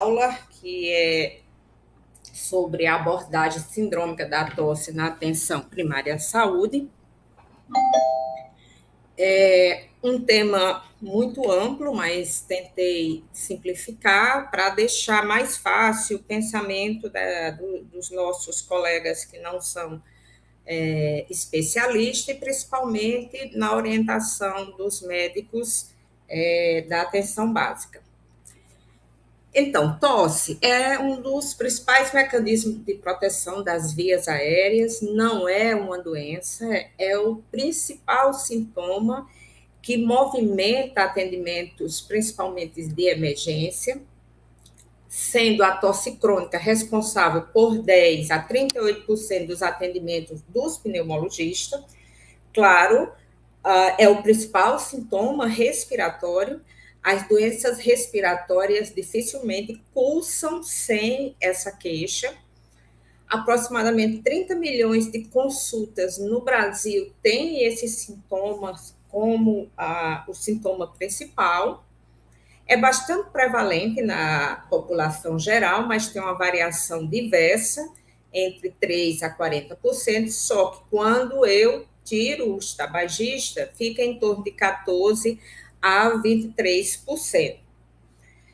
aula, que é sobre a abordagem sindrômica da tosse na atenção primária à saúde. É um tema muito amplo, mas tentei simplificar para deixar mais fácil o pensamento dos nossos colegas que não são especialistas, e principalmente na orientação dos médicos da atenção básica. Então, tosse é um dos principais mecanismos de proteção das vias aéreas, não é uma doença, é o principal sintoma que movimenta atendimentos, principalmente de emergência, sendo a tosse crônica responsável por 10 a 38% dos atendimentos dos pneumologistas. Claro, é o principal sintoma respiratório. As doenças respiratórias dificilmente cursam sem essa queixa. Aproximadamente 30 milhões de consultas no Brasil têm esses sintomas como o sintoma principal. É bastante prevalente na população geral, mas tem uma variação diversa, entre 3% a 40%, só que quando eu tiro os tabagistas, fica em torno de 14% a 23%.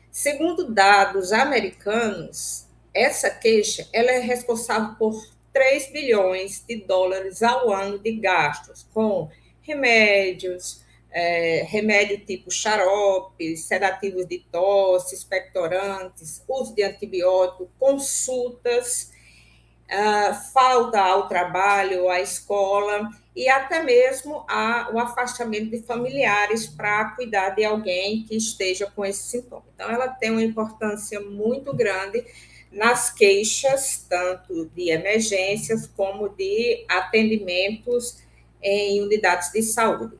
Segundo dados americanos, essa queixa ela é responsável por 3 bilhões de dólares ao ano de gastos com remédios, remédio tipo xarope, sedativos de tosse, expectorantes, uso de antibiótico, consultas, falta ao trabalho, à escola e até mesmo o afastamento de familiares para cuidar de alguém que esteja com esse sintoma. Então, ela tem uma importância muito grande nas queixas, tanto de emergências como de atendimentos em unidades de saúde.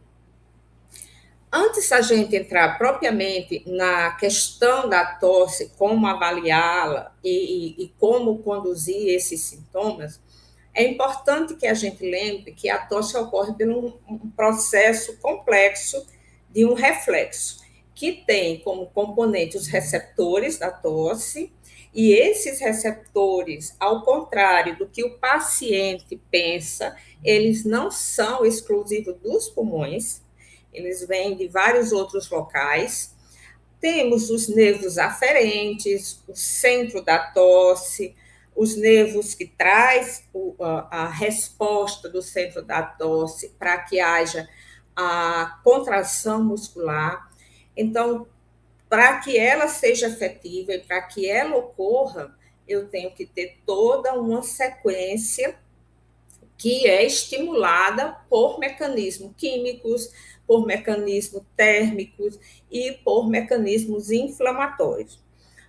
Antes da gente entrar propriamente na questão da tosse, como avaliá-la e como conduzir esses sintomas, é importante que a gente lembre que a tosse ocorre por um processo complexo de um reflexo, que tem como componente os receptores da tosse, e esses receptores, ao contrário do que o paciente pensa, eles não são exclusivos dos pulmões, eles vêm de vários outros locais. Temos os nervos aferentes, o centro da tosse, os nervos que traz a resposta do centro da tosse para que haja a contração muscular. Então, para que ela seja efetiva e para que ela ocorra, eu tenho que ter toda uma sequência que é estimulada por mecanismos químicos, por mecanismos térmicos e por mecanismos inflamatórios.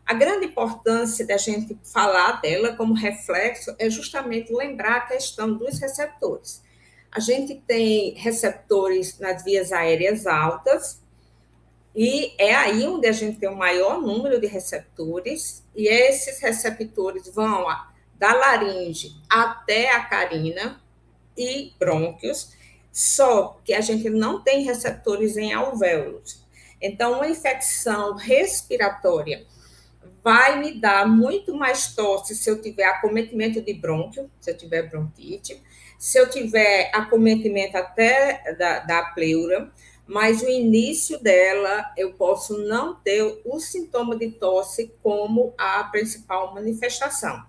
A grande importância da gente falar dela como reflexo é justamente lembrar a questão dos receptores. A gente tem receptores nas vias aéreas altas, e é aí onde a gente tem o maior número de receptores, e esses receptores vão da laringe até a carina e brônquios, só que a gente não tem receptores em alvéolos. Então, uma infecção respiratória vai me dar muito mais tosse se eu tiver acometimento de brônquio, se eu tiver bronquite, se eu tiver acometimento até da pleura, mas o início dela eu posso não ter o sintoma de tosse como a principal manifestação.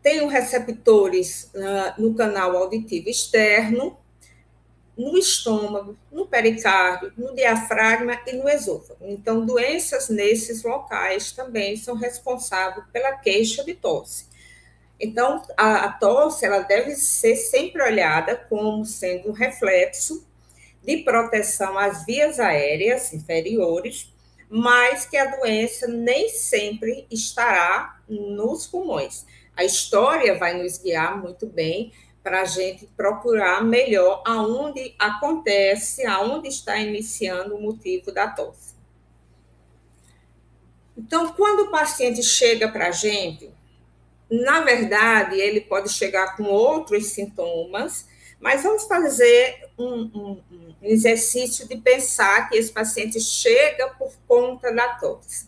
Tenho receptores no canal auditivo externo, no estômago, no pericárdio, no diafragma e no esôfago. Então, doenças nesses locais também são responsáveis pela queixa de tosse. Então, a tosse ela deve ser sempre olhada como sendo um reflexo de proteção às vias aéreas inferiores, mas que a doença nem sempre estará nos pulmões. A história vai nos guiar muito bem para a gente procurar melhor aonde acontece, aonde está iniciando o motivo da tosse. Então, quando o paciente chega para a gente, na verdade, ele pode chegar com outros sintomas, mas vamos fazer um exercício de pensar que esse paciente chega por conta da tosse.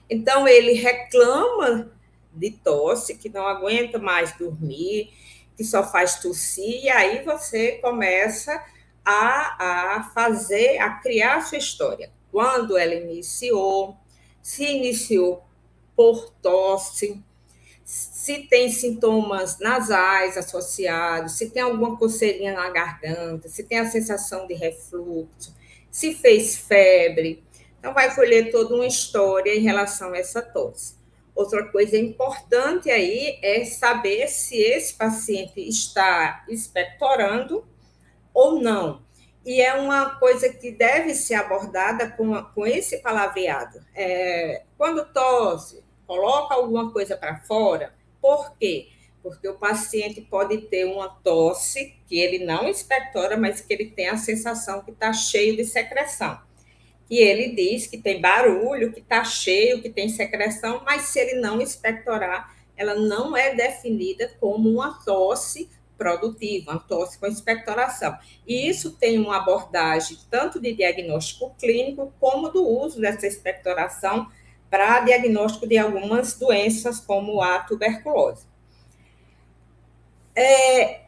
Então, ele reclama de tosse, que não aguenta mais dormir, que só faz tossir, e aí você começa a fazer, a criar a sua história. Quando ela iniciou, se iniciou por tosse, se tem sintomas nasais associados, se tem alguma coceirinha na garganta, se tem a sensação de refluxo, se fez febre. Então, vai colher toda uma história em relação a essa tosse. Outra coisa importante aí é saber se esse paciente está expectorando ou não. E é uma coisa que deve ser abordada com esse palavreado. Quando tosse, coloca alguma coisa para fora. Por quê? Porque o paciente pode ter uma tosse que ele não expectora, mas que ele tem a sensação que está cheio de secreção. E ele diz que tem barulho, que está cheio, que tem secreção, mas se ele não expectorar, ela não é definida como uma tosse produtiva, uma tosse com expectoração. E isso tem uma abordagem tanto de diagnóstico clínico como do uso dessa expectoração para diagnóstico de algumas doenças, como a tuberculose.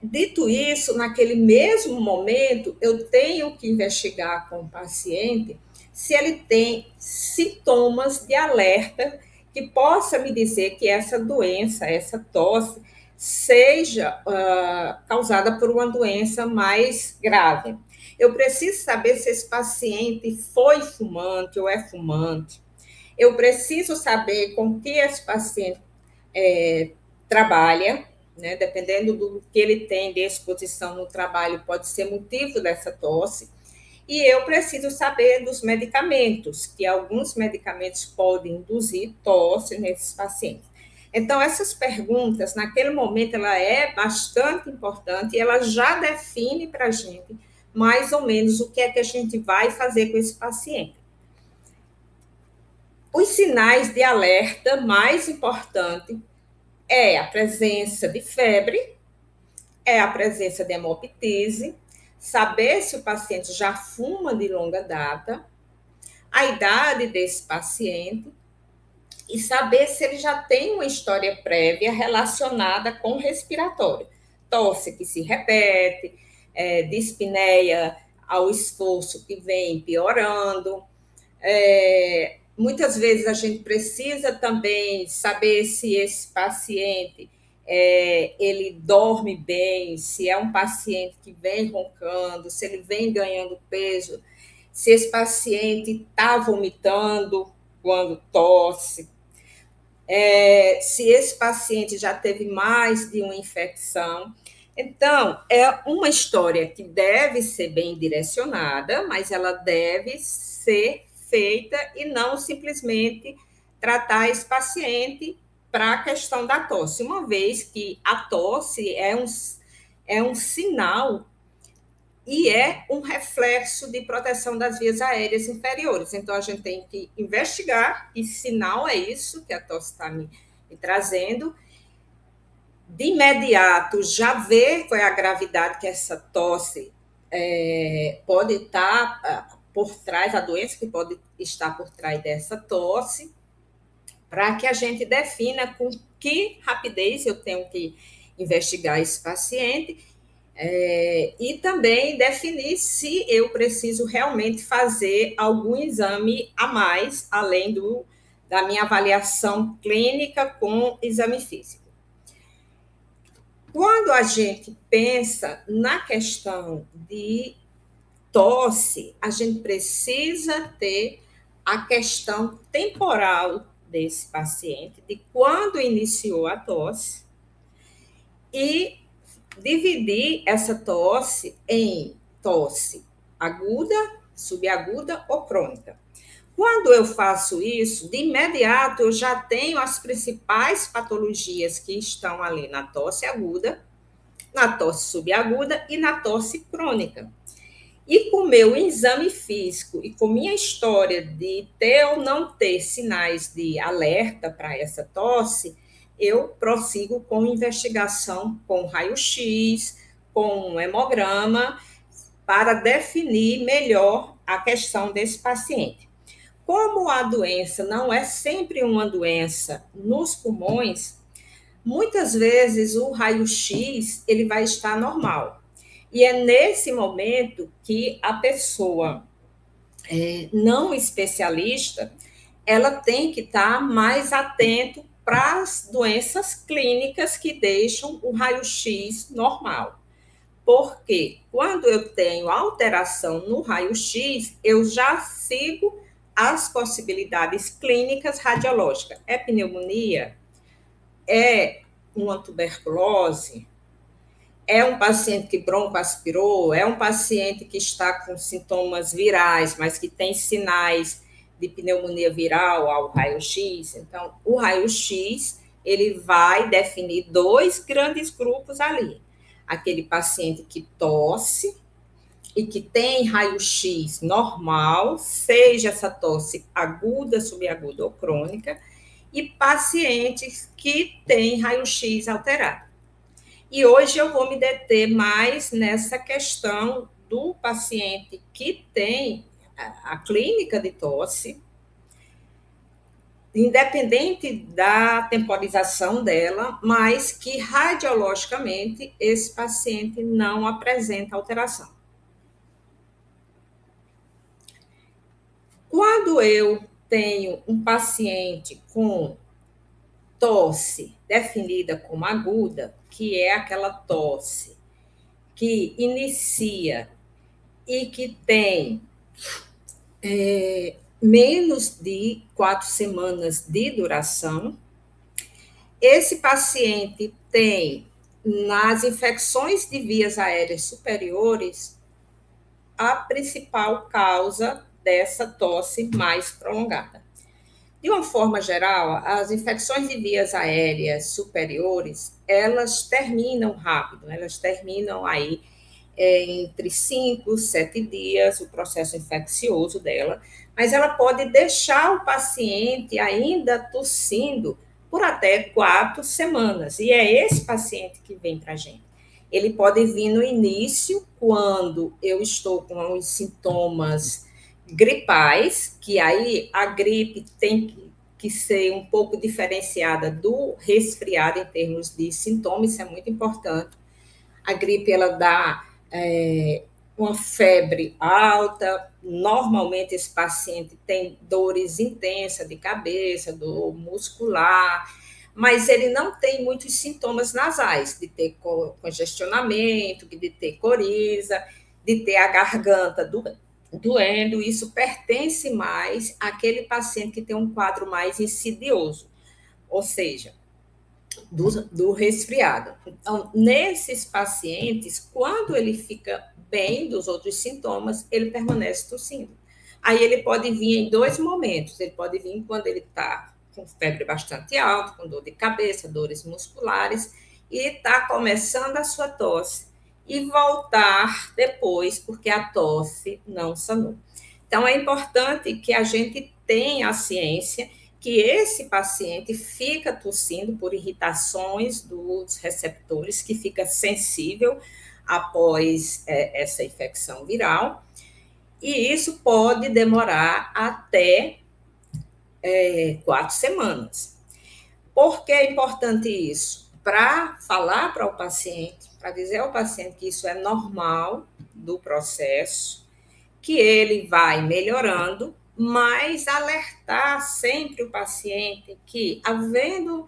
Dito isso, naquele mesmo momento, eu tenho que investigar com o paciente se ele tem sintomas de alerta que possa me dizer que essa doença, essa tosse, seja causada por uma doença mais grave. Eu preciso saber se esse paciente foi fumante ou é fumante. Eu preciso saber com que esse paciente trabalha, né? Dependendo do que ele tem de exposição no trabalho, pode ser motivo dessa tosse. E eu preciso saber dos medicamentos, que alguns medicamentos podem induzir tosse nesses pacientes. Então, essas perguntas, naquele momento, ela é bastante importante e ela já define para a gente mais ou menos o que é que a gente vai fazer com esse paciente. Os sinais de alerta mais importantes é a presença de febre, é a presença de hemoptise, saber se o paciente já fuma de longa data, a idade desse paciente e saber se ele já tem uma história prévia relacionada com respiratório. Tosse que se repete, dispneia ao esforço que vem piorando. Muitas vezes a gente precisa também saber se esse paciente ele dorme bem, se é um paciente que vem roncando, se ele vem ganhando peso, se esse paciente está vomitando quando tosse, se esse paciente já teve mais de uma infecção. Então, é uma história que deve ser bem direcionada, mas ela deve ser feita e não simplesmente tratar esse paciente para a questão da tosse, uma vez que a tosse é um sinal e é um reflexo de proteção das vias aéreas inferiores. Então, a gente tem que investigar que sinal é isso que a tosse está me trazendo. De imediato, já ver qual é a gravidade que essa tosse pode estar por trás, a doença que pode estar por trás dessa tosse, para que a gente defina com que rapidez eu tenho que investigar esse paciente e também definir se eu preciso realmente fazer algum exame a mais, além da minha avaliação clínica com exame físico. Quando a gente pensa na questão de tosse, a gente precisa ter a questão temporal desse paciente, de quando iniciou a tosse, e dividir essa tosse em tosse aguda, subaguda ou crônica. Quando eu faço isso, de imediato eu já tenho as principais patologias que estão ali na tosse aguda, na tosse subaguda e na tosse crônica. E com meu exame físico e com minha história de ter ou não ter sinais de alerta para essa tosse, eu prossigo com investigação com raio-x, com um hemograma, para definir melhor a questão desse paciente. como a doença não é sempre uma doença nos pulmões, muitas vezes o raio-x ele vai estar normal. E é nesse momento que a pessoa não especialista, ela tem que estar mais atento para as doenças clínicas que deixam o raio-x normal. Porque quando eu tenho alteração no raio-x, eu já sigo as possibilidades clínicas radiológicas. É pneumonia? É uma tuberculose? É um paciente que broncoaspirou? É um paciente que está com sintomas virais, mas que tem sinais de pneumonia viral ao raio-x? Então, o raio-x, ele vai definir dois grandes grupos ali. Aquele paciente que tosse e que tem raio-x normal, seja essa tosse aguda, subaguda ou crônica, e pacientes que têm raio-x alterado. E hoje eu vou me deter mais nessa questão do paciente que tem a clínica de tosse, independente da temporização dela, mas que radiologicamente esse paciente não apresenta alteração. Quando eu tenho um paciente com tosse definida como aguda, que é aquela tosse que inicia e que tem menos de 4 semanas de duração, esse paciente tem, nas infecções de vias aéreas superiores, a principal causa dessa tosse mais prolongada. De uma forma geral, as infecções de vias aéreas superiores, elas terminam rápido, elas terminam aí entre 5, 7 dias, o processo infeccioso dela, mas ela pode deixar o paciente ainda tossindo por até 4 semanas, e é esse paciente que vem para a gente. Ele pode vir no início, quando eu estou com os sintomas gripais, que aí a gripe tem que ser um pouco diferenciada do resfriado em termos de sintomas, isso é muito importante. A gripe, ela dá uma febre alta, normalmente esse paciente tem dores intensas de cabeça, dor muscular, mas ele não tem muitos sintomas nasais, de ter congestionamento, de ter coriza, de ter a garganta doendo. Isso pertence mais àquele paciente que tem um quadro mais insidioso, ou seja, do resfriado. Então, nesses pacientes, quando ele fica bem dos outros sintomas, ele permanece tossindo. Aí ele pode vir em 2 momentos. Ele pode vir quando ele está com febre bastante alta, com dor de cabeça, dores musculares, e está começando a sua tosse, e voltar depois, porque a tosse não sanou. Então, é importante que a gente tenha a ciência que esse paciente fica tossindo por irritações dos receptores, que fica sensível após essa infecção viral, e isso pode demorar até 4 semanas. Por que é importante isso? Para falar para o paciente, para dizer ao paciente que isso é normal do processo, que ele vai melhorando, mas alertar sempre o paciente que, havendo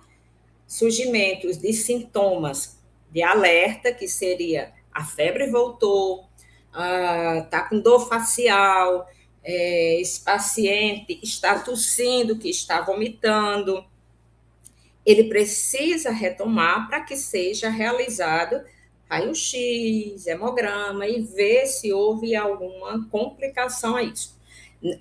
surgimentos de sintomas de alerta, que seria a febre voltou, está com dor facial, esse paciente está tossindo, que está vomitando, ele precisa retomar para que seja realizado raio-x, hemograma, e ver se houve alguma complicação a isso,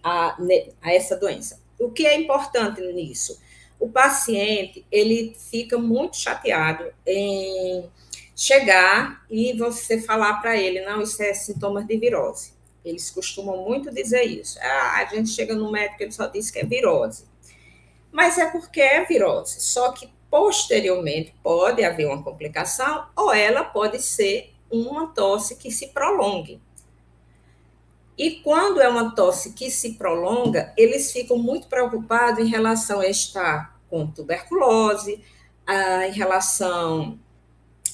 a essa doença. O que é importante nisso? O paciente, ele fica muito chateado em chegar e você falar para ele, não, isso é sintomas de virose. Eles costumam muito dizer isso. A gente chega no médico, ele só diz que é virose. Mas é porque é virose, só que posteriormente pode haver uma complicação ou ela pode ser uma tosse que se prolongue. E quando é uma tosse que se prolonga, eles ficam muito preocupados em relação a estar com tuberculose, em relação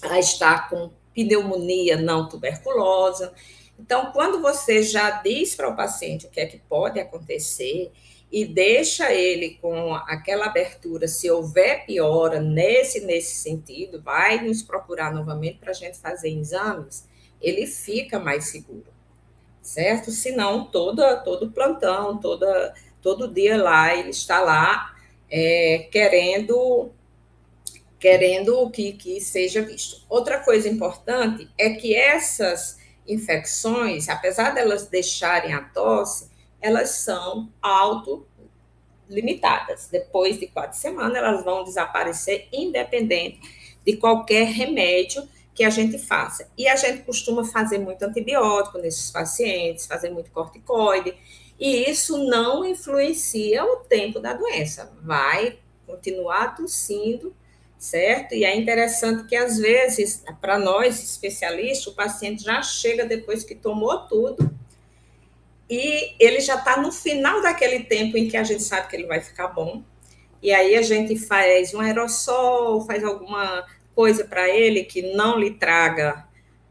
a estar com pneumonia não tuberculosa. Então, quando você já diz para o paciente o que é que pode acontecer e deixa ele com aquela abertura, se houver piora nesse sentido, vai nos procurar novamente para a gente fazer exames, ele fica mais seguro, certo? Senão, todo plantão, todo dia lá, ele está lá querendo que seja visto. Outra coisa importante é que essas infecções, apesar delas deixarem a tosse, elas são autolimitadas. Depois de 4 semanas, elas vão desaparecer, independente de qualquer remédio que a gente faça. E a gente costuma fazer muito antibiótico nesses pacientes, fazer muito corticoide, e isso não influencia o tempo da doença. Vai continuar tossindo, certo? E é interessante que, às vezes, para nós especialistas, o paciente já chega depois que tomou tudo e ele já está no final daquele tempo em que a gente sabe que ele vai ficar bom. E aí a gente faz um aerossol, faz alguma coisa para ele que não lhe traga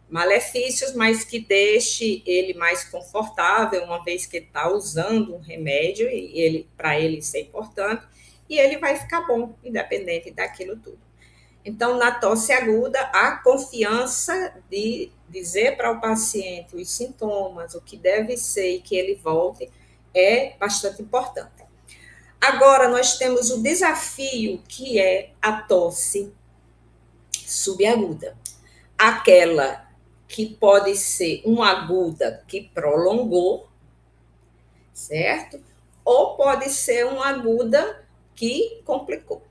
malefícios, mas que deixe ele mais confortável, uma vez que ele está usando um remédio, e ele, para ele isso é importante, e ele vai ficar bom, independente daquilo tudo. Então, na tosse aguda, a confiança de dizer para o paciente os sintomas, o que deve ser e que ele volte, é bastante importante. Agora, nós temos o desafio que é a tosse subaguda, aquela que pode ser uma aguda que prolongou, certo? Ou pode ser uma aguda que complicou.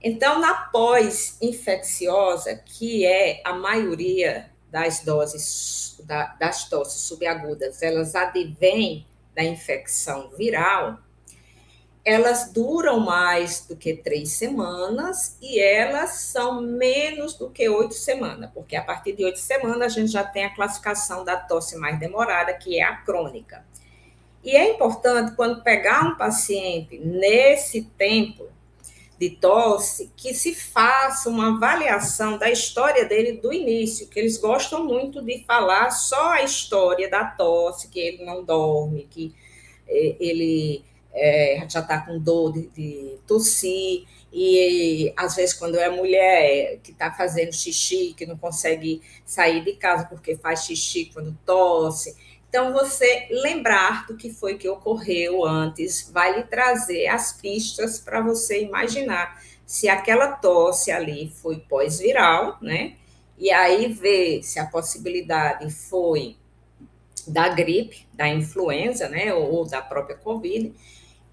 Então, na pós-infecciosa, que é a maioria das doses das tosses subagudas, elas advêm da infecção viral, elas duram mais do que 3 semanas e elas são menos do que 8 semanas, porque a partir de 8 semanas a gente já tem a classificação da tosse mais demorada, que é a crônica. E é importante, quando pegar um paciente nesse tempo de tosse, que se faça uma avaliação da história dele do início, que eles gostam muito de falar só a história da tosse, que ele não dorme, que ele já está com dor de tossir, e às vezes quando é mulher que está fazendo xixi, que não consegue sair de casa porque faz xixi quando tosse. Então, você lembrar do que foi que ocorreu antes vai lhe trazer as pistas para você imaginar se aquela tosse ali foi pós-viral, né? E aí ver se a possibilidade foi da gripe, da influenza, né? Ou da própria Covid,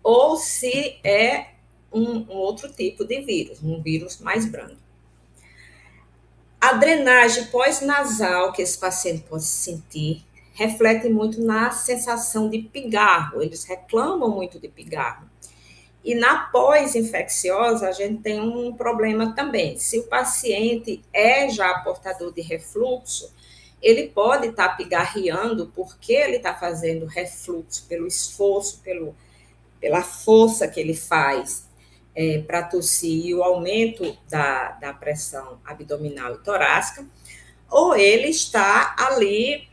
ou se é um outro tipo de vírus, um vírus mais brando. A drenagem pós-nasal que esse paciente pode sentir reflete muito na sensação de pigarro, eles reclamam muito de pigarro. E na pós-infecciosa, a gente tem um problema também. Se o paciente é já portador de refluxo, ele pode estar pigarreando porque ele está fazendo refluxo pelo esforço, pela força que ele faz para tossir e o aumento da pressão abdominal e torácica, ou ele está ali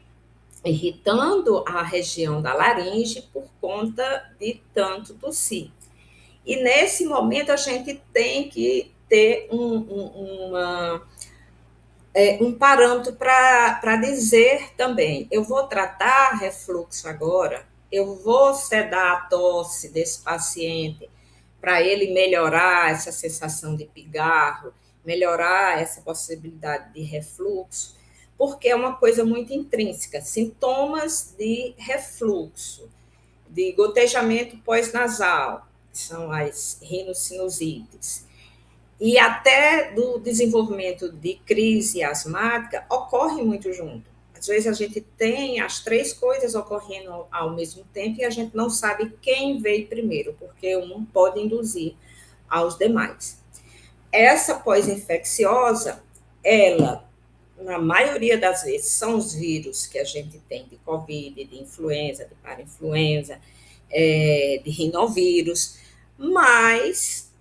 irritando a região da laringe por conta de tanto tossir. E nesse momento a gente tem que ter um parâmetro para dizer também, eu vou tratar refluxo agora, eu vou sedar a tosse desse paciente para ele melhorar essa sensação de pigarro, melhorar essa possibilidade de refluxo, porque é uma coisa muito intrínseca. Sintomas de refluxo, de gotejamento pós-nasal, que são as rinossinusites, e até do desenvolvimento de crise asmática, ocorre muito junto. Às vezes a gente tem as 3 coisas ocorrendo ao mesmo tempo e a gente não sabe quem veio primeiro, porque um pode induzir aos demais. Essa pós-infecciosa, ela na maioria das vezes, são os vírus que a gente tem de Covid, de influenza, de parainfluenza, de rinovírus, mas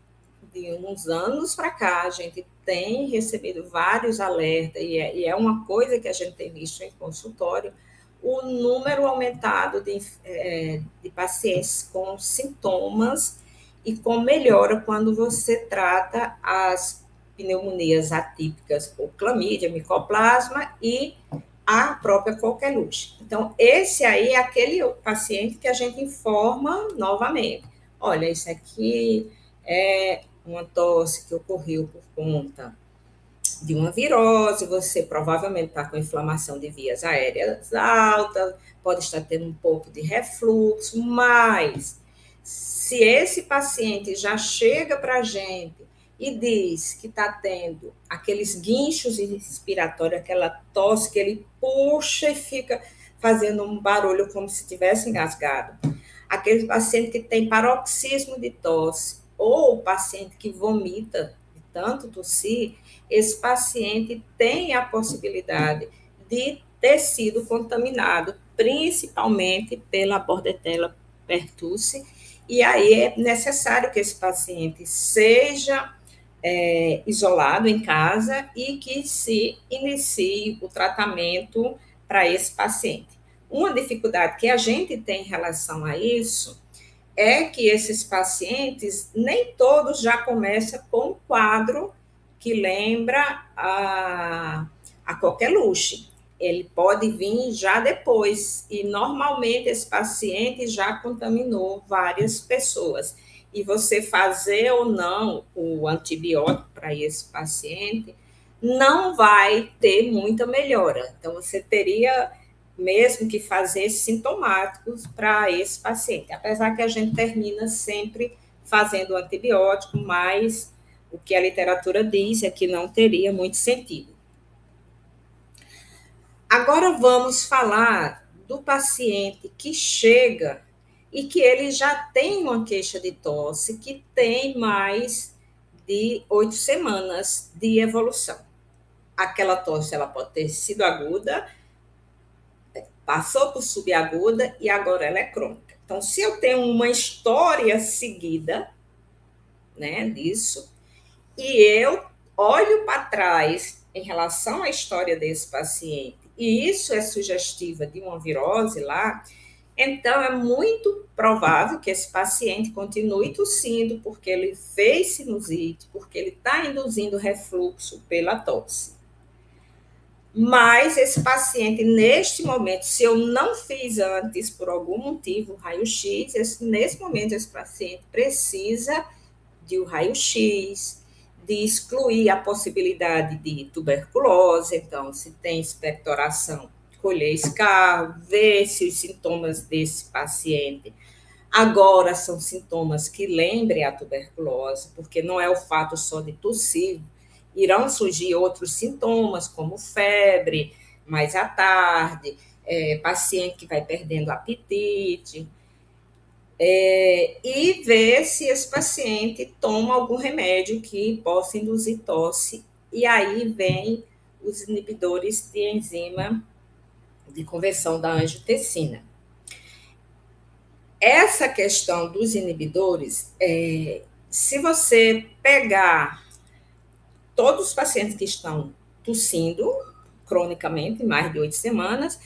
de uns anos para cá a gente tem recebido vários alertas, e é uma coisa que a gente tem visto em consultório, o número aumentado de pacientes com sintomas e com melhora quando você trata as pneumonias atípicas, ou clamídia, micoplasma e a própria coqueluche. Então, esse aí é aquele paciente que a gente informa novamente. Olha, isso aqui é uma tosse que ocorreu por conta de uma virose, você provavelmente está com inflamação de vias aéreas altas, pode estar tendo um pouco de refluxo, mas se esse paciente já chega para a gente e diz que está tendo aqueles guinchos respiratórios, aquela tosse que ele puxa e fica fazendo um barulho como se tivesse engasgado, aquele paciente que tem paroxismo de tosse, ou o paciente que vomita de tanto tossir, esse paciente tem a possibilidade de ter sido contaminado, principalmente pela Bordetella pertussis, e aí é necessário que esse paciente seja isolado em casa e que se inicie o tratamento para esse paciente. Uma dificuldade que a gente tem em relação a isso é que esses pacientes, nem todos já começam com um quadro que lembra a coqueluche. Ele pode vir já depois, e normalmente esse paciente já contaminou várias pessoas. E você fazer ou não o antibiótico para esse paciente não vai ter muita melhora. Então, você teria mesmo que fazer sintomáticos para esse paciente, apesar que a gente termina sempre fazendo o antibiótico, mas o que a literatura diz é que não teria muito sentido. Agora vamos falar do paciente que chega e que ele já tem uma queixa de tosse que tem mais de 8 semanas de evolução. Aquela tosse ela pode ter sido aguda, passou por subaguda e agora ela é crônica. Então, se eu tenho uma história seguida, né, disso, e eu olho para trás em relação à história desse paciente, e isso é sugestiva de uma virose lá, então é muito provável que esse paciente continue tossindo, porque ele fez sinusite, porque ele está induzindo refluxo pela tosse. Mas esse paciente, neste momento, se eu não fiz antes, por algum motivo, raio-x, nesse momento esse paciente precisa de um raio-x, de excluir a possibilidade de tuberculose. Então, se tem expectoração, colher escarro, ver se os sintomas desse paciente agora são sintomas que lembrem a tuberculose, porque não é o fato só de tossir, irão surgir outros sintomas, como febre, mais à tarde, paciente que vai perdendo apetite, e ver se esse paciente toma algum remédio que possa induzir tosse, e aí vem os inibidores de enzima de conversão da angiotensina. Essa questão dos inibidores, se você pegar todos os pacientes que estão tossindo cronicamente, mais de 8 semanas,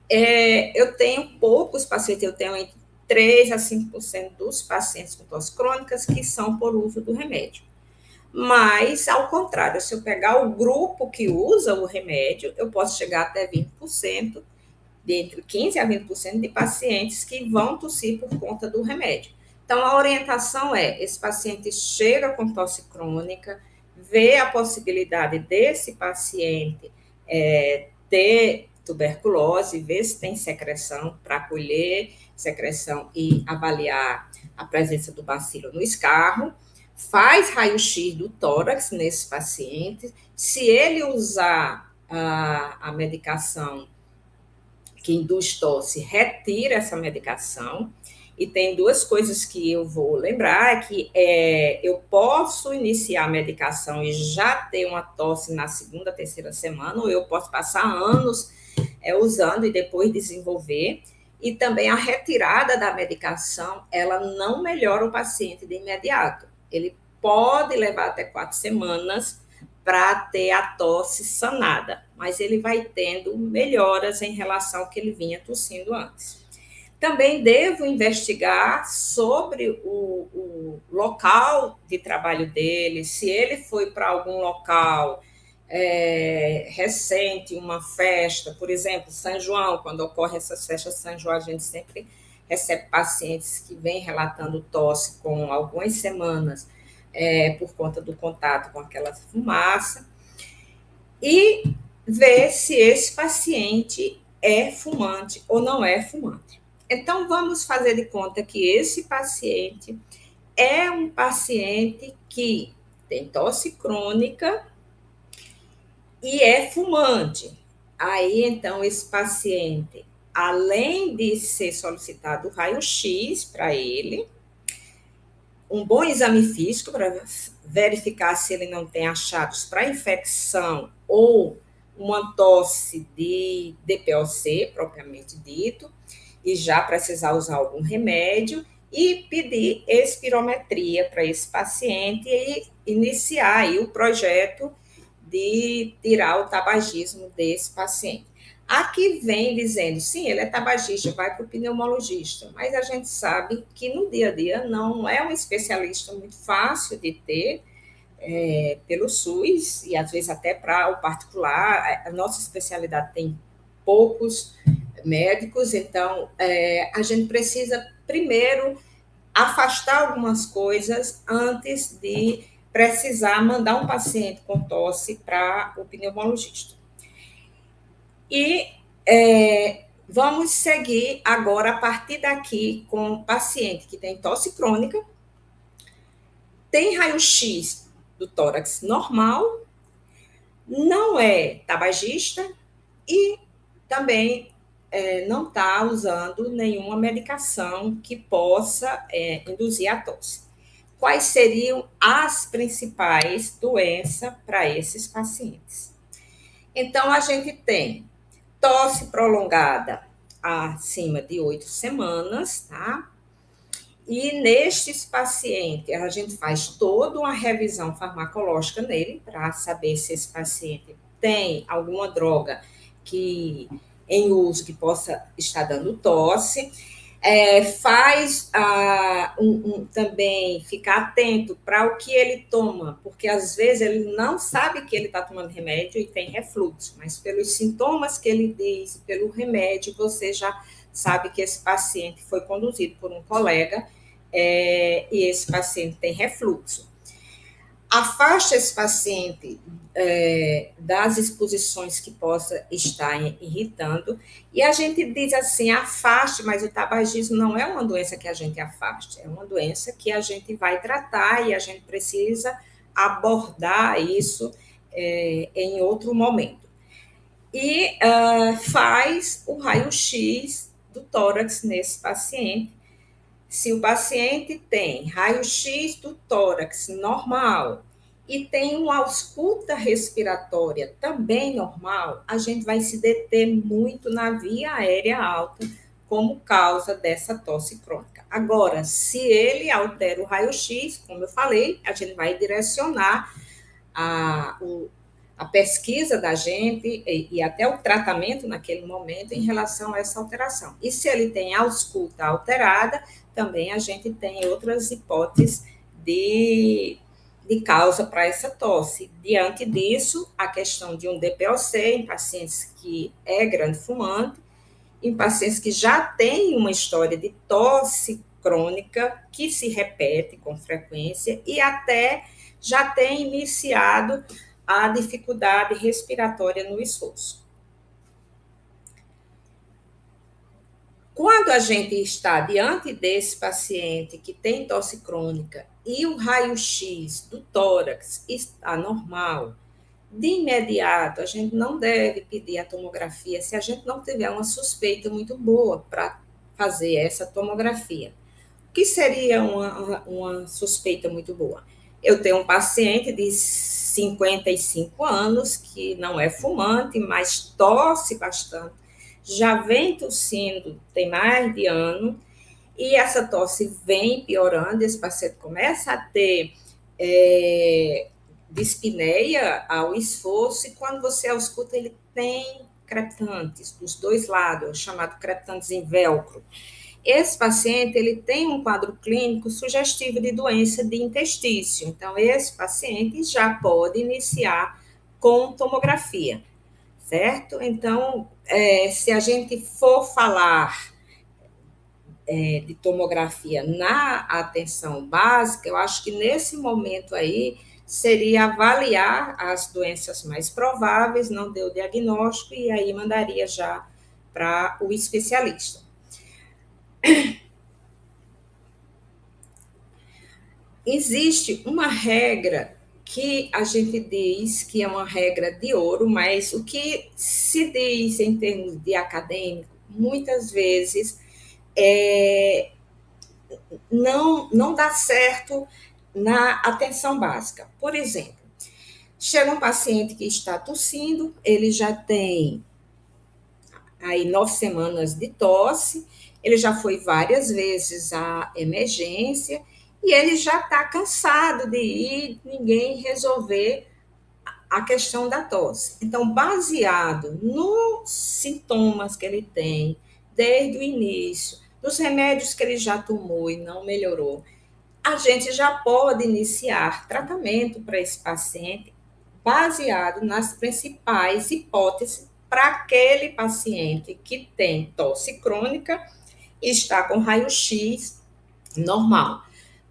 eu tenho poucos pacientes, eu tenho entre 3 a 5% dos pacientes com tosse crônicas que são por uso do remédio. Mas, ao contrário, se eu pegar o grupo que usa o remédio, eu posso chegar até 20%, de entre 15% a 20% de pacientes que vão tossir por conta do remédio. Então, a orientação é, esse paciente chega com tosse crônica, vê a possibilidade desse paciente ter tuberculose, ver se tem secreção para colher secreção e avaliar a presença do bacilo no escarro, faz raio-x do tórax nesse paciente, se ele usar a medicação que induz tosse, retira essa medicação, E tem duas coisas que eu vou lembrar, que eu posso iniciar a medicação e já ter uma tosse na segunda, terceira semana, ou eu posso passar anos usando e depois desenvolver. E também a retirada da medicação, ela não melhora o paciente de imediato. Ele pode levar até 4 semanas para ter a tosse sanada, mas ele vai tendo melhoras em relação ao que ele vinha tossindo antes. Também devo investigar sobre o local de trabalho dele, se ele foi para algum local recente, uma festa, por exemplo, São João, quando ocorre essas festas de São João, a gente sempre recebe pacientes que vêm relatando tosse com algumas semanas por conta do contato com aquela fumaça, e ver se esse paciente é fumante ou não é fumante. Então, vamos fazer de conta que esse paciente é um paciente que tem tosse crônica e é fumante. Aí, então, esse paciente, além de ser solicitado o raio-x para ele, um bom exame físico para verificar se ele não tem achados para infecção ou uma tosse de DPOC, propriamente dito, e já precisar usar algum remédio, e pedir espirometria para esse paciente e iniciar aí o projeto de tirar o tabagismo desse paciente. Aqui vem dizendo, sim, ele é tabagista, vai para o pneumologista, mas a gente sabe que no dia a dia não é um especialista muito fácil de ter pelo SUS, e às vezes até para o particular. A nossa especialidade tem poucos médicos, então a gente precisa primeiro afastar algumas coisas antes de precisar mandar um paciente com tosse para o pneumologista. E vamos seguir agora, a partir daqui, com o paciente que tem tosse crônica, tem raio-x do tórax normal, não é tabagista e também não está usando nenhuma medicação que possa induzir a tosse. Quais seriam as principais doenças para esses pacientes? Então, a gente tem tosse prolongada acima de 8 semanas, tá? E nestes pacientes, a gente faz toda uma revisão farmacológica nele para saber se esse paciente tem alguma droga em uso que possa estar dando tosse. Faz também ficar atento para o que ele toma, porque às vezes ele não sabe que ele está tomando remédio e tem refluxo, mas pelos sintomas que ele diz, pelo remédio, você já sabe que esse paciente foi conduzido por um colega e esse paciente tem refluxo. Afasta esse paciente das exposições que possa estar irritando, e a gente diz assim, afaste, mas o tabagismo não é uma doença que a gente afaste, é uma doença que a gente vai tratar e a gente precisa abordar isso em outro momento. E faz o raio-x do tórax nesse paciente. Se o paciente tem raio-x do tórax normal e tem uma ausculta respiratória também normal, a gente vai se deter muito na via aérea alta como causa dessa tosse crônica. Agora, se ele altera o raio-x, como eu falei, a gente vai direcionar a pesquisa da gente e até o tratamento naquele momento em relação a essa alteração. E se ele tem ausculta alterada, também a gente tem outras hipóteses de causa para essa tosse. Diante disso, a questão de um DPOC em pacientes que é grande fumante, em pacientes que já têm uma história de tosse crônica que se repete com frequência e até já tem iniciado a dificuldade respiratória no esforço. Quando a gente está diante desse paciente que tem tosse crônica e o raio-x do tórax está normal, de imediato a gente não deve pedir a tomografia se a gente não tiver uma suspeita muito boa para fazer essa tomografia. que seria uma suspeita muito boa? Eu tenho um paciente de 55 anos que não é fumante, mas tosse bastante, já vem tossindo tem mais de ano, e essa tosse vem piorando, esse paciente começa a ter dispneia ao esforço, e quando você ausculta, ele tem crepitantes dos dois lados, chamado crepitantes em velcro. Esse paciente ele tem um quadro clínico sugestivo de doença de intestício. Então, esse paciente já pode iniciar com tomografia, certo? Então, se a gente for falar de tomografia na atenção básica, eu acho que nesse momento aí seria avaliar as doenças mais prováveis, não deu diagnóstico, e aí mandaria já para o especialista. Existe uma regra que a gente diz que é uma regra de ouro, mas o que se diz em termos de acadêmico, muitas vezes não dá certo na atenção básica. Por exemplo, chega um paciente que está tossindo, ele já tem aí 9 semanas de tosse, ele já foi várias vezes à emergência e ele já está cansado de ir, ninguém resolver a questão da tosse. Então, baseado nos sintomas que ele tem desde o início, dos remédios que ele já tomou e não melhorou, a gente já pode iniciar tratamento para esse paciente baseado nas principais hipóteses para aquele paciente que tem tosse crônica e está com raio-x normal.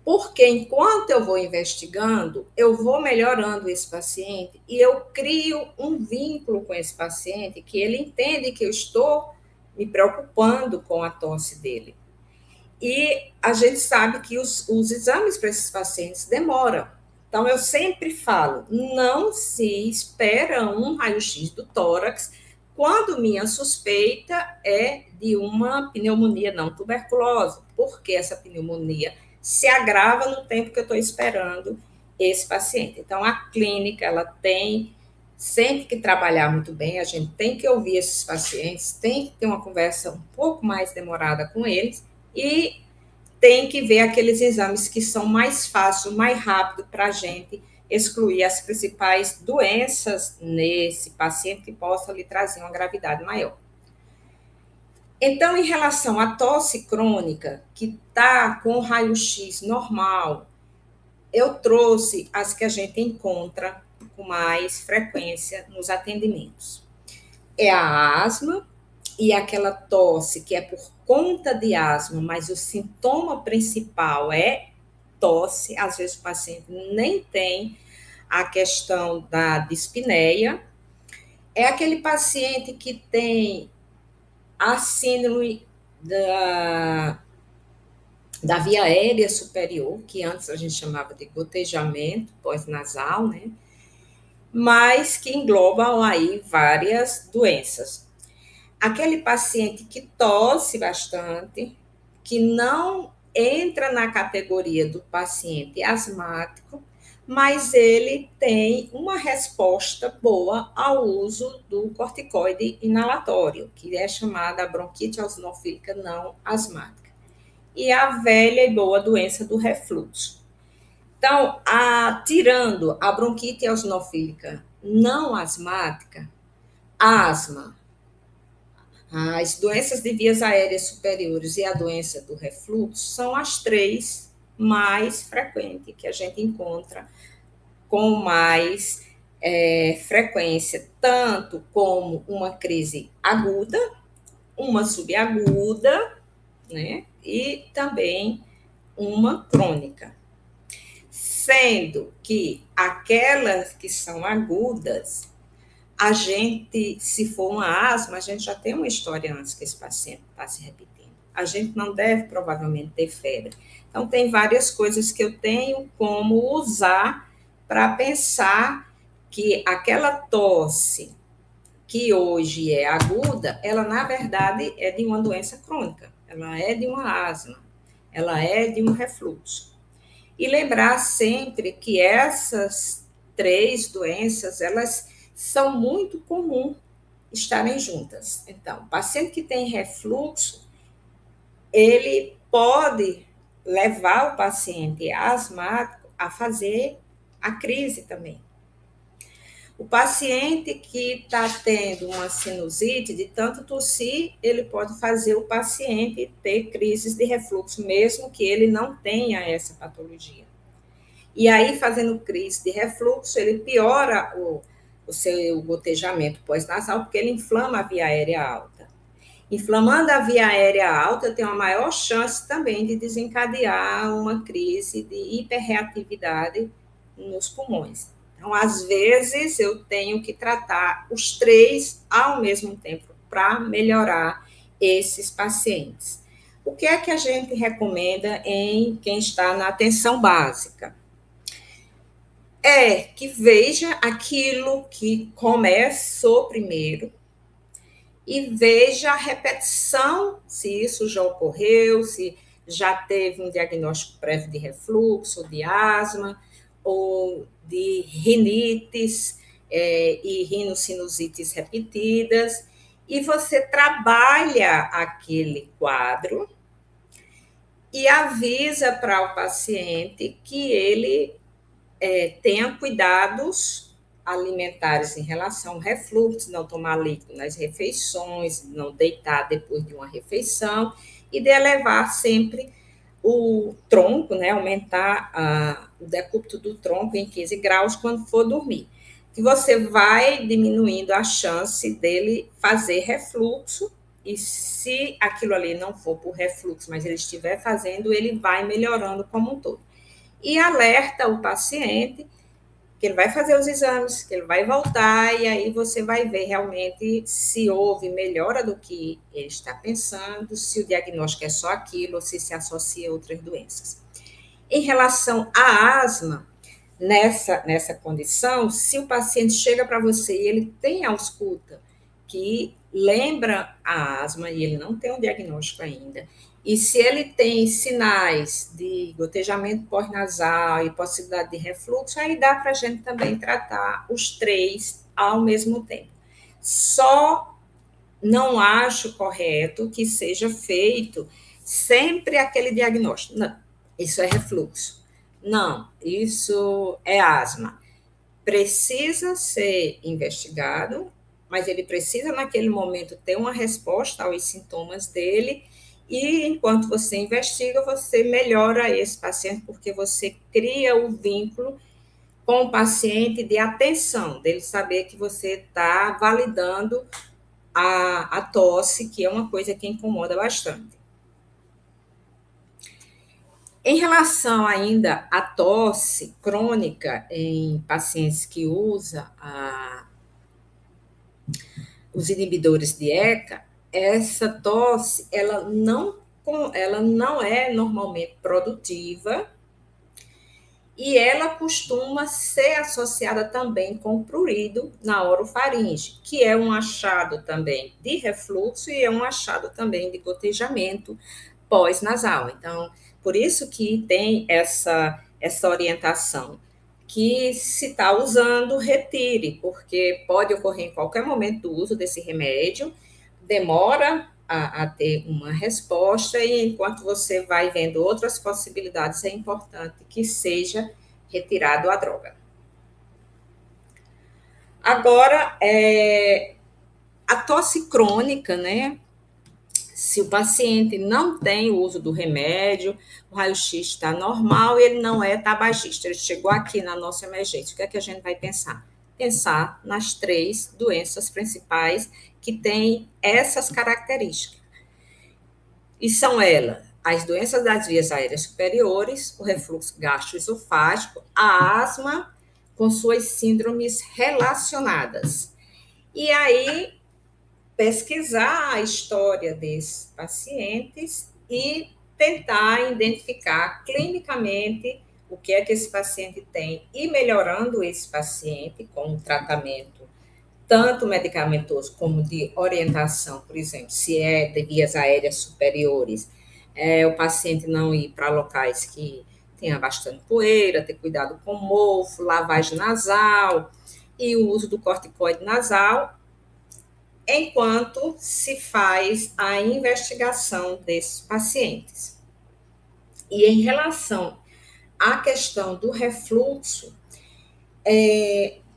Porque enquanto eu vou investigando, eu vou melhorando esse paciente e eu crio um vínculo com esse paciente que ele entende que eu estou me preocupando com a tosse dele. E a gente sabe que os exames para esses pacientes demoram. Então, eu sempre falo, não se espera um raio-x do tórax quando minha suspeita é de uma pneumonia não tuberculosa, porque essa pneumonia se agrava no tempo que eu estou esperando esse paciente. Então, a clínica, ela tem sempre que trabalhar muito bem, a gente tem que ouvir esses pacientes, tem que ter uma conversa um pouco mais demorada com eles, e tem que ver aqueles exames que são mais fáceis, mais rápido para a gente excluir as principais doenças nesse paciente que possa lhe trazer uma gravidade maior. Então, em relação à tosse crônica, que está com raio-x normal, eu trouxe as que a gente encontra com mais frequência nos atendimentos. É a asma e aquela tosse que é por conta de asma, mas o sintoma principal é tosse. Às vezes o paciente nem tem a questão da dispneia. É aquele paciente que tem a síndrome da via aérea superior, que antes a gente chamava de gotejamento pós-nasal, né? Mas que englobam aí várias doenças. Aquele paciente que tosse bastante, que não entra na categoria do paciente asmático, mas ele tem uma resposta boa ao uso do corticoide inalatório, que é chamada bronquite eosinofílica não asmática. E a velha e boa doença do refluxo. Então, tirando a bronquite eosinofílica não asmática, asma, as doenças de vias aéreas superiores e a doença do refluxo são as três mais frequentes que a gente encontra com mais frequência, tanto como uma crise aguda, uma subaguda, né? E também uma crônica. Sendo que aquelas que são agudas, a gente, se for uma asma, a gente já tem uma história antes que esse paciente está se repetindo. A gente não deve, provavelmente, ter febre. Então, tem várias coisas que eu tenho como usar para pensar que aquela tosse que hoje é aguda, ela, na verdade, é de uma doença crônica. Ela é de uma asma. ela é de um refluxo. E lembrar sempre que essas três doenças, elas são muito comuns estarem juntas. Então, o paciente que tem refluxo, ele pode levar o paciente asmático a fazer a crise também. O paciente que está tendo uma sinusite, de tanto tossir, ele pode fazer o paciente ter crises de refluxo, mesmo que ele não tenha essa patologia. E aí, fazendo crise de refluxo, ele piora o seu gotejamento pós-nasal, porque ele inflama a via aérea alta. Inflamando a via aérea alta, tem uma maior chance também de desencadear uma crise de hiperreatividade nos pulmões. Então, às vezes, eu tenho que tratar os três ao mesmo tempo para melhorar esses pacientes. O que é que a gente recomenda em quem está na atenção básica? É que veja aquilo que começou primeiro e veja a repetição, se isso já ocorreu, se já teve um diagnóstico prévio de refluxo, de asma, ou de rinites e rinossinusites repetidas, e você trabalha aquele quadro e avisa para o paciente que ele tenha cuidados alimentares em relação ao refluxo, não tomar líquido nas refeições, não deitar depois de uma refeição e de elevar sempre o tronco, né, aumentar o decúbito do tronco em 15 graus quando for dormir. Que você vai diminuindo a chance dele fazer refluxo e se aquilo ali não for por refluxo, mas ele estiver fazendo, ele vai melhorando como um todo. E alerta o paciente que ele vai fazer os exames, que ele vai voltar, e aí você vai ver realmente se houve melhora do que ele está pensando, se o diagnóstico é só aquilo, ou se associa a outras doenças. Em relação à asma, nessa condição, se o paciente chega para você e ele tem ausculta que lembra a asma e ele não tem um diagnóstico ainda, e se ele tem sinais de gotejamento pós-nasal e possibilidade de refluxo, aí dá para a gente também tratar os três ao mesmo tempo. Só não acho correto que seja feito sempre aquele diagnóstico. Não, isso é refluxo. Não, isso é asma. Precisa ser investigado, mas ele precisa, naquele momento, ter uma resposta aos sintomas dele, e enquanto você investiga, você melhora esse paciente, porque você cria o vínculo com o paciente de atenção, dele saber que você está validando a tosse, que é uma coisa que incomoda bastante. Em relação ainda à tosse crônica em pacientes que usam os inibidores de ECA, essa tosse ela não é normalmente produtiva e ela costuma ser associada também com prurido na orofaringe, que é um achado também de refluxo e é um achado também de gotejamento pós-nasal. Então, por isso que tem essa orientação, que se está usando, retire, porque pode ocorrer em qualquer momento do uso desse remédio, demora a ter uma resposta, e enquanto você vai vendo outras possibilidades, é importante que seja retirado a droga. Agora, a tosse crônica, né? Se o paciente não tem o uso do remédio, o raio-x está normal e ele não é tabagista, ele chegou aqui na nossa emergência, o que é que a gente vai pensar? Pensar nas três doenças principais que têm essas características. E são elas, as doenças das vias aéreas superiores, o refluxo gastroesofágico, a asma com suas síndromes relacionadas. E aí, pesquisar a história desses pacientes e tentar identificar clinicamente o que é que esse paciente tem e melhorando esse paciente com o tratamento, tanto medicamentoso como de orientação, por exemplo, se é de vias aéreas superiores, o paciente não ir para locais que tenha bastante poeira, ter cuidado com mofo, lavagem nasal e o uso do corticoide nasal, enquanto se faz a investigação desses pacientes. E em relação à questão do refluxo,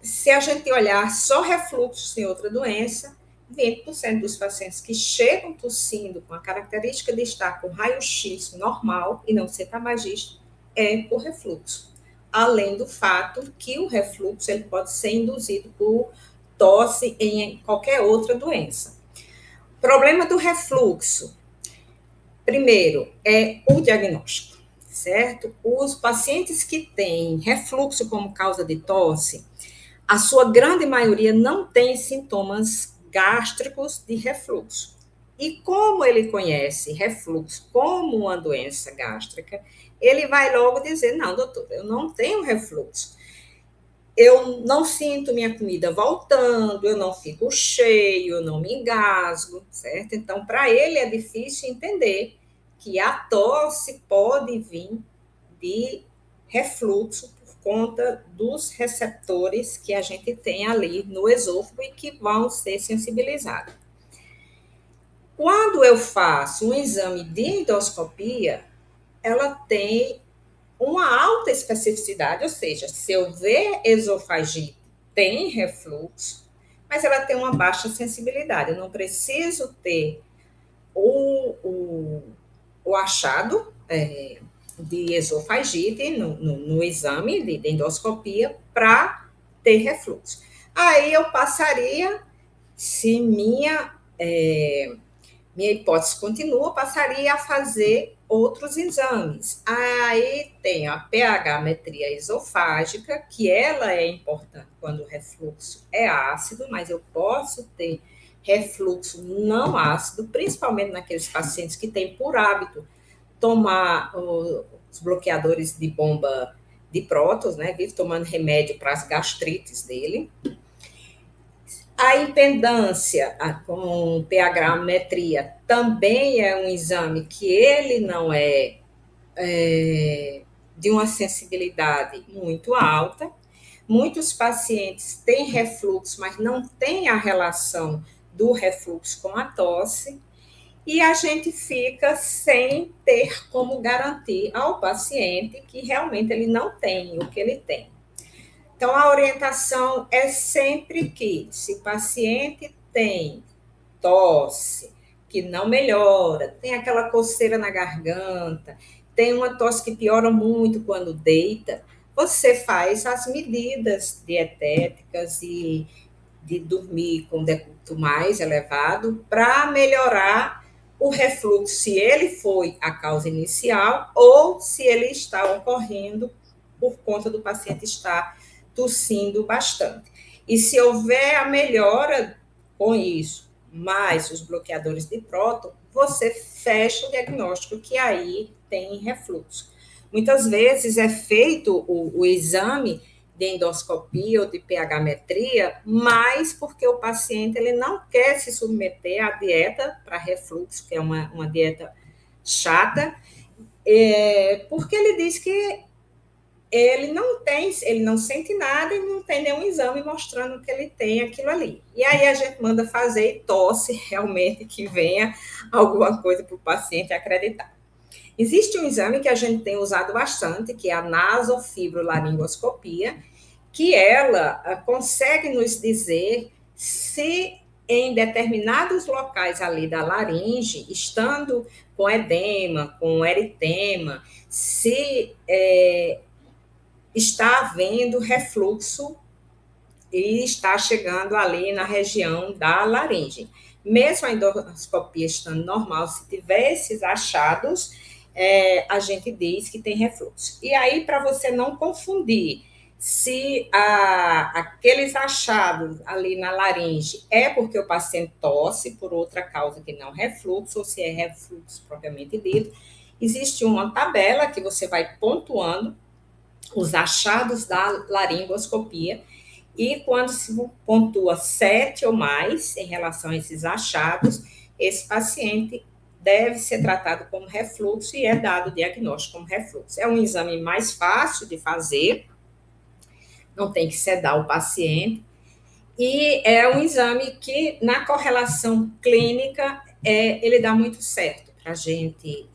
se a gente olhar só refluxo sem outra doença, 20% dos pacientes que chegam tossindo com a característica de estar com raio-x normal e não ser tabagista é por refluxo. Além do fato que o refluxo ele pode ser induzido por tosse em qualquer outra doença. Problema do refluxo. Primeiro, é o diagnóstico, certo? Os pacientes que têm refluxo como causa de tosse, a sua grande maioria não tem sintomas gástricos de refluxo. E como ele conhece refluxo como uma doença gástrica, ele vai logo dizer: não, doutor, eu não tenho refluxo. Eu não sinto minha comida voltando, eu não fico cheio, eu não me engasgo, certo? Então, para ele é difícil entender que a tosse pode vir de refluxo por conta dos receptores que a gente tem ali no esôfago e que vão ser sensibilizados. Quando eu faço um exame de endoscopia, ela tem uma alta especificidade, ou seja, se eu ver esofagite, tem refluxo, mas ela tem uma baixa sensibilidade. Eu não preciso ter o achado de esofagite no exame de endoscopia para ter refluxo. Aí eu passaria, se minha hipótese continua, passaria a fazer outros exames. Aí tem a pH-metria esofágica, que ela é importante quando o refluxo é ácido, mas eu posso ter refluxo não ácido, principalmente naqueles pacientes que têm por hábito tomar os bloqueadores de bomba de prótons, né? Vive tomando remédio para as gastrites dele. A impedância com pH-metria também é um exame que ele não é de uma sensibilidade muito alta. Muitos pacientes têm refluxo, mas não têm a relação do refluxo com a tosse. E a gente fica sem ter como garantir ao paciente que realmente ele não tem o que ele tem. Então, a orientação é sempre que, se o paciente tem tosse, que não melhora, tem aquela coceira na garganta, tem uma tosse que piora muito quando deita, você faz as medidas dietéticas e de dormir com decúbito mais elevado para melhorar o refluxo, se ele foi a causa inicial ou se ele está ocorrendo por conta do paciente estar tossindo bastante. E se houver a melhora com isso, mais os bloqueadores de próton, você fecha o diagnóstico que aí tem refluxo. Muitas vezes é feito o exame de endoscopia ou de pH-metria, mas porque o paciente ele não quer se submeter à dieta para refluxo, que é uma dieta chata, porque ele diz que ele não sente nada e não tem nenhum exame mostrando que ele tem aquilo ali. E aí a gente manda fazer e torce realmente que venha alguma coisa para o paciente acreditar. Existe um exame que a gente tem usado bastante, que é a nasofibrolaringoscopia, que ela consegue nos dizer se em determinados locais ali da laringe, estando com edema, com eritema, se está havendo refluxo e está chegando ali na região da laringe. Mesmo a endoscopia estando normal, se tiver esses achados, a gente diz que tem refluxo. E aí, para você não confundir se aqueles achados ali na laringe é porque o paciente tosse por outra causa que não refluxo, ou se é refluxo propriamente dito, existe uma tabela que você vai pontuando os achados da laringoscopia, e quando se pontua 7 ou mais em relação a esses achados, esse paciente deve ser tratado como refluxo e é dado o diagnóstico como refluxo. É um exame mais fácil de fazer, não tem que sedar o paciente, e é um exame que, na correlação clínica, ele dá muito certo para a gente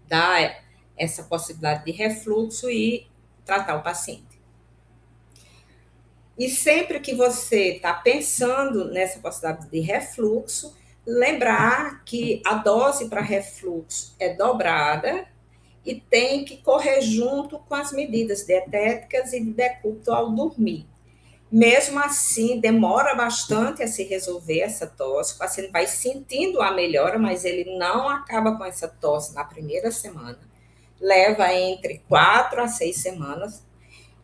dar essa possibilidade de refluxo e tratar o paciente. E sempre que você está pensando nessa possibilidade de refluxo, lembrar que a dose para refluxo é dobrada e tem que correr junto com as medidas dietéticas e de decúbito ao dormir. Mesmo assim, demora bastante a se resolver essa tosse, o paciente vai sentindo a melhora, mas ele não acaba com essa tosse na primeira semana. Leva entre 4 a 6 semanas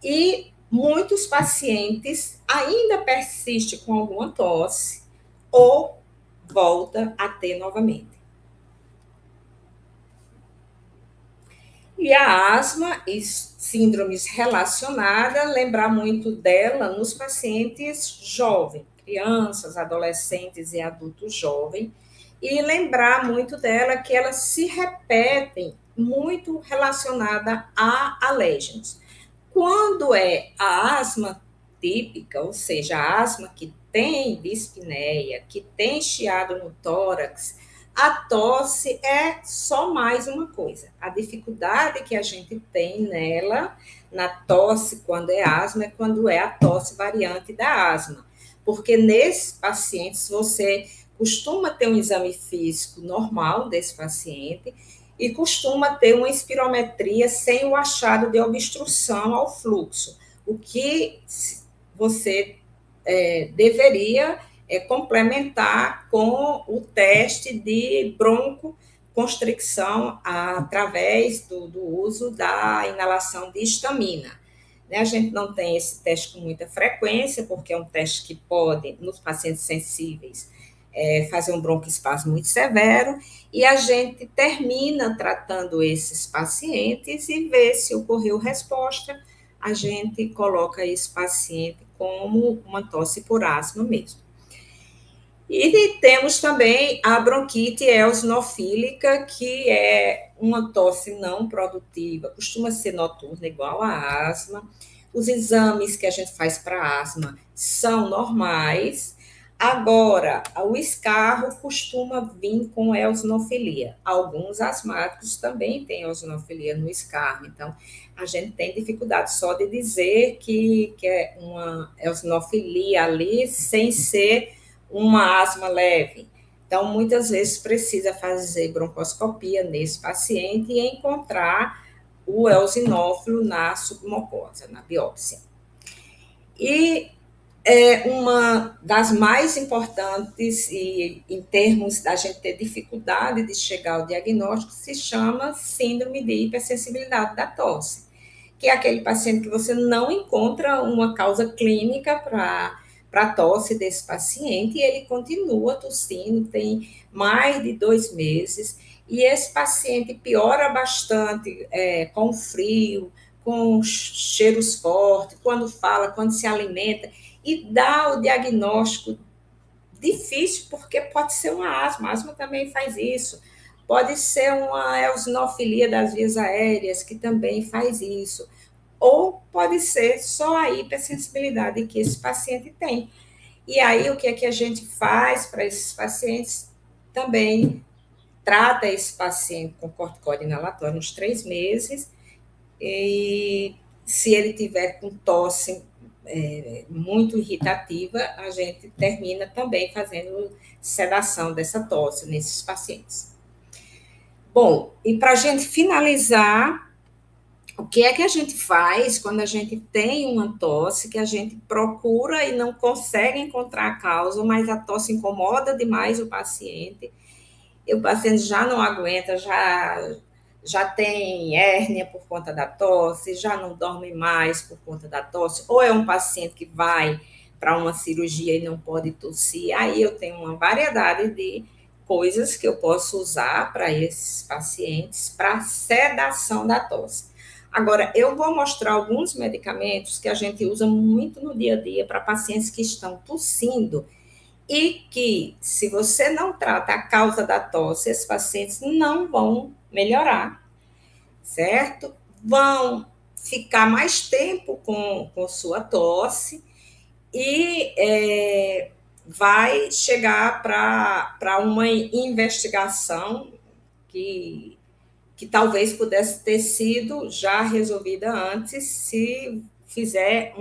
e muitos pacientes ainda persistem com alguma tosse ou volta a ter novamente. E a asma e síndromes relacionadas, lembrar muito dela nos pacientes jovens, crianças, adolescentes e adultos jovens, e lembrar muito dela que elas se repetem muito relacionada a alérgenos. Quando é a asma típica, ou seja, a asma que tem dispneia, que tem chiado no tórax, a tosse é só mais uma coisa. A dificuldade que a gente tem nela, na tosse, quando é asma, é quando é a tosse variante da asma. Porque nesses pacientes, você costuma ter um exame físico normal desse paciente e costuma ter uma espirometria sem o achado de obstrução ao fluxo, o que você deveria complementar com o teste de broncoconstricção através do uso da inalação de histamina. Né? A gente não tem esse teste com muita frequência, porque é um teste que pode, nos pacientes sensíveis, fazer um broncoespasmo muito severo, e a gente termina tratando esses pacientes e vê se ocorreu resposta, a gente coloca esse paciente como uma tosse por asma mesmo. E temos também a bronquite eosinofílica, que é uma tosse não produtiva, costuma ser noturna, igual a asma. Os exames que a gente faz para asma são normais. Agora, o escarro costuma vir com eosinofilia. Alguns asmáticos também têm eosinofilia no escarro, então a gente tem dificuldade só de dizer que é uma eosinofilia ali, sem ser uma asma leve. Então, muitas vezes precisa fazer broncoscopia nesse paciente e encontrar o eosinófilo na submucosa, na biópsia. E uma das mais importantes, e em termos da gente ter dificuldade de chegar ao diagnóstico, se chama síndrome de hipersensibilidade da tosse, que é aquele paciente que você não encontra uma causa clínica para a tosse desse paciente, e ele continua tossindo, tem mais de 2 meses, e esse paciente piora bastante com frio, com cheiros fortes, quando fala, quando se alimenta, e dá o diagnóstico difícil, porque pode ser uma asma, a asma também faz isso, pode ser uma eosinofilia das vias aéreas, que também faz isso, ou pode ser só a hipersensibilidade que esse paciente tem. E aí, o que é que a gente faz para esses pacientes? Também trata esse paciente com corticoide inalatório uns 3 meses, e se ele tiver com tosse muito irritativa, a gente termina também fazendo sedação dessa tosse nesses pacientes. Bom, e para a gente finalizar, o que é que a gente faz quando a gente tem uma tosse que a gente procura e não consegue encontrar a causa, mas a tosse incomoda demais o paciente, e o paciente já não aguenta, já tem hérnia por conta da tosse, já não dorme mais por conta da tosse, ou é um paciente que vai para uma cirurgia e não pode tossir, aí eu tenho uma variedade de coisas que eu posso usar para esses pacientes para sedação da tosse. Agora, eu vou mostrar alguns medicamentos que a gente usa muito no dia a dia para pacientes que estão tossindo e que, se você não trata a causa da tosse, esses pacientes não vão melhorar, certo? Vão ficar mais tempo com sua tosse e vai chegar para uma investigação que, que talvez pudesse ter sido já resolvida antes se fizer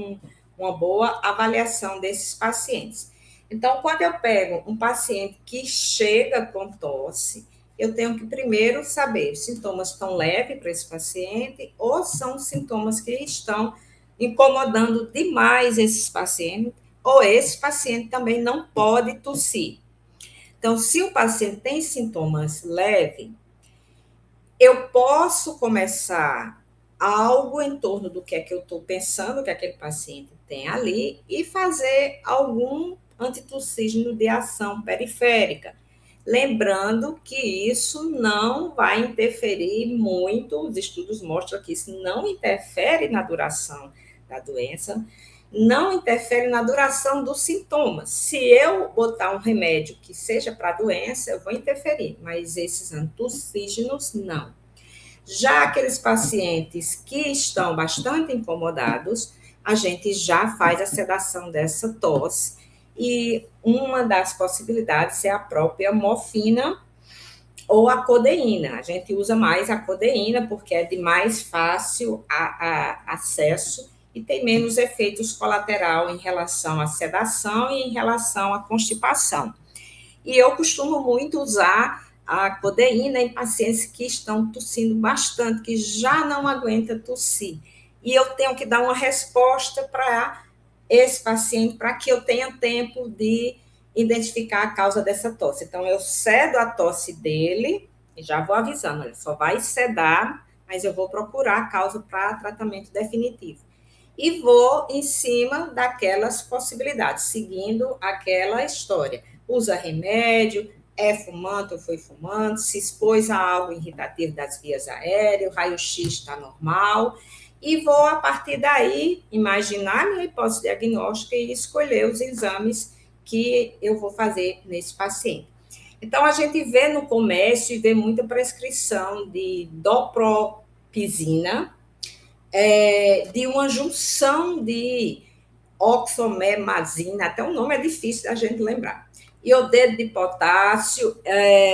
uma boa avaliação desses pacientes. Então, quando eu pego um paciente que chega com tosse, eu tenho que primeiro saber os sintomas estão leves para esse paciente ou são sintomas que estão incomodando demais esses pacientes, ou esse paciente também não pode tossir. Então, se o paciente tem sintomas leves, eu posso começar algo em torno do que é que eu estou pensando que aquele paciente tem ali e fazer algum antitussígeno de ação periférica. Lembrando que isso não vai interferir muito, os estudos mostram que isso não interfere na duração da doença, não interfere na duração dos sintomas. Se eu botar um remédio que seja para a doença, eu vou interferir, mas esses antussígenos não. Já aqueles pacientes que estão bastante incomodados, a gente já faz a sedação dessa tosse. E uma das possibilidades é a própria morfina ou a codeína. A gente usa mais a codeína porque é de mais fácil acesso e tem menos efeitos colaterais em relação à sedação e em relação à constipação. E eu costumo muito usar a codeína em pacientes que estão tossindo bastante, que já não aguentam tossir. E eu tenho que dar uma resposta para esse paciente, para que eu tenha tempo de identificar a causa dessa tosse. Então, eu cedo a tosse dele, e já vou avisando, ele só vai sedar, mas eu vou procurar a causa para tratamento definitivo. E vou em cima daquelas possibilidades, seguindo aquela história. Usa remédio, é fumante ou foi fumante, se expôs a algo irritativo das vias aéreas, o raio-x está normal, e vou, a partir daí, imaginar minha hipótese diagnóstica e escolher os exames que eu vou fazer nesse paciente. Então, a gente vê no comércio e vê muita prescrição de dopropizina, de uma junção de oxomemazina, até o nome é difícil da gente lembrar, iodeto de potássio,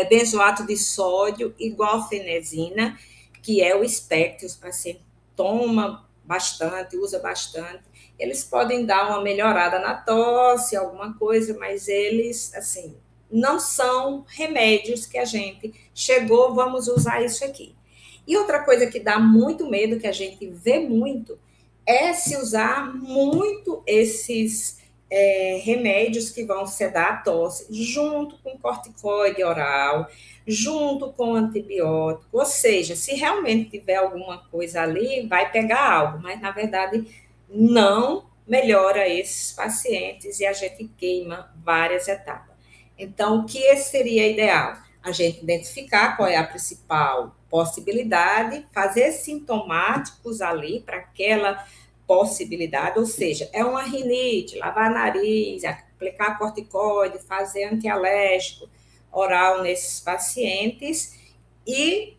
benzoato de sódio, igualfenezina, que é o espectro, os pacientes tomam bastante, usam bastante, eles podem dar uma melhorada na tosse, alguma coisa, mas eles, assim, não são remédios que a gente chegou, vamos usar isso aqui. E outra coisa que dá muito medo, que a gente vê muito, é se usar muito esses remédios que vão sedar a tosse, junto com corticoide oral, junto com antibiótico. Ou seja, se realmente tiver alguma coisa ali, vai pegar algo, mas na verdade não melhora esses pacientes e a gente queima várias etapas. Então, o que seria ideal? A gente identificar qual é a principal possibilidade, fazer sintomáticos ali para aquela possibilidade, ou seja, é uma rinite, lavar nariz, aplicar corticoide, fazer antialérgico oral nesses pacientes e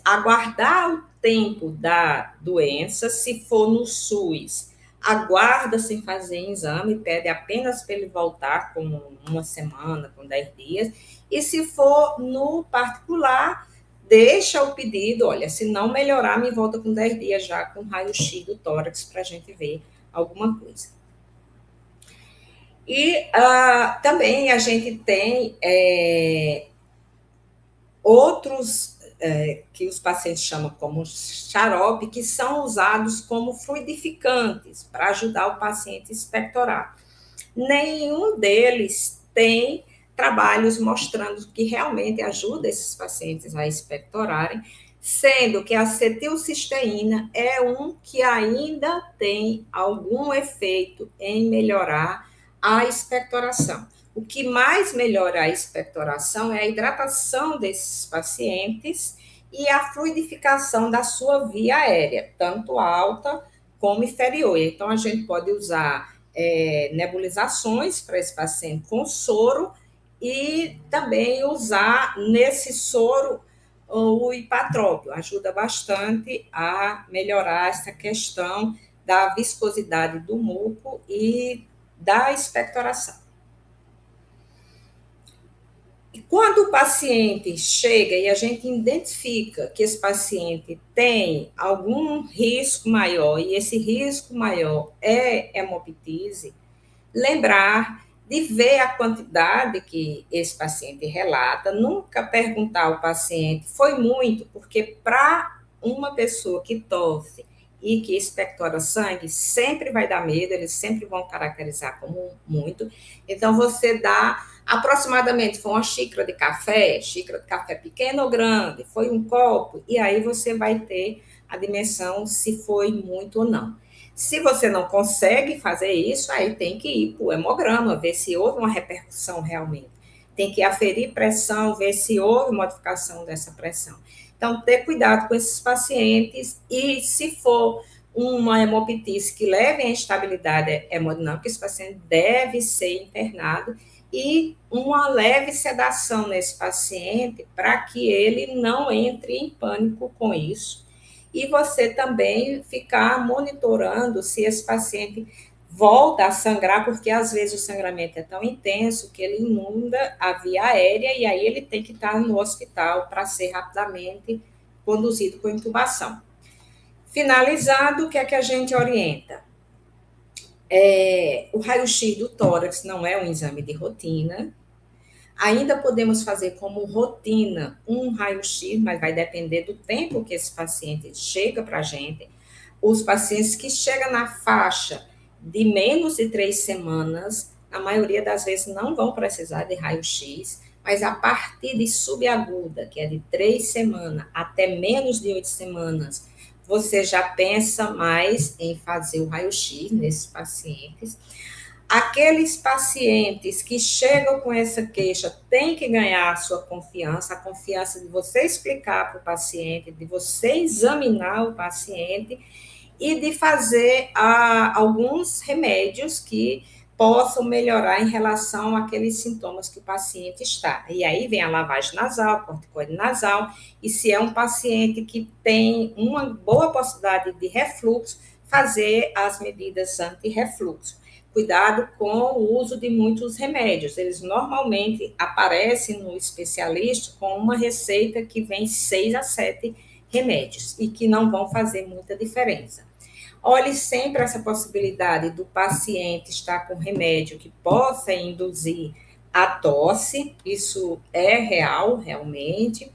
aguardar o tempo da doença, se for no SUS, aguarda sem fazer exame, pede apenas para ele voltar com uma semana, com 10 dias, e se for no particular, deixa o pedido, olha, se não melhorar, me volta com 10 dias já com raio-x do tórax para a gente ver alguma coisa. E também a gente tem outros que os pacientes chamam como xarope, que são usados como fluidificantes para ajudar o paciente a expectorar. Nenhum deles tem trabalhos mostrando que realmente ajuda esses pacientes a expectorarem, sendo que a acetilcisteína é um que ainda tem algum efeito em melhorar a expectoração. O que mais melhora a expectoração é a hidratação desses pacientes e a fluidificação da sua via aérea, tanto alta como inferior. Então, a gente pode usar nebulizações para esse paciente com soro e também usar nesse soro o hipatrópio. Ajuda bastante a melhorar essa questão da viscosidade do muco e da expectoração. E quando o paciente chega e a gente identifica que esse paciente tem algum risco maior, e esse risco maior é hemoptise, lembrar de ver a quantidade que esse paciente relata, nunca perguntar ao paciente, foi muito, porque para uma pessoa que tosse e que expectora sangue, sempre vai dar medo, eles sempre vão caracterizar como muito. Então, você dá aproximadamente, foi uma xícara de café pequena ou grande, foi um copo, e aí você vai ter a dimensão se foi muito ou não. Se você não consegue fazer isso, aí tem que ir para o hemograma, ver se houve uma repercussão realmente. Tem que aferir pressão, ver se houve modificação dessa pressão. Então, ter cuidado com esses pacientes e, se for uma hemoptise que leve à instabilidade hemodinâmica, esse paciente deve ser internado e uma leve sedação nesse paciente para que ele não entre em pânico com isso. E você também ficar monitorando se esse paciente volta a sangrar, porque às vezes o sangramento é tão intenso que ele inunda a via aérea e aí ele tem que estar no hospital para ser rapidamente conduzido com intubação. Finalizado, o que é que a gente orienta? O raio-x do tórax não é um exame de rotina. Ainda podemos fazer como rotina um raio-x, mas vai depender do tempo que esse paciente chega para a gente. Os pacientes que chegam na faixa de menos de 3 semanas, a maioria das vezes não vão precisar de raio-x, mas a partir de subaguda, que é de 3 semanas até menos de 8 semanas, você já pensa mais em fazer o raio-x nesses pacientes. Aqueles pacientes que chegam com essa queixa têm que ganhar a sua confiança, a confiança de você explicar para o paciente, de você examinar o paciente e de fazer alguns remédios que possam melhorar em relação àqueles sintomas que o paciente está. E aí vem a lavagem nasal, corticoide nasal, e se é um paciente que tem uma boa possibilidade de refluxo, fazer as medidas anti-refluxo. Cuidado com o uso de muitos remédios. Eles normalmente aparecem no especialista com uma receita que vem 6 a 7 remédios e que não vão fazer muita diferença. Olhe sempre essa possibilidade do paciente estar com remédio que possa induzir a tosse, isso é real, realmente.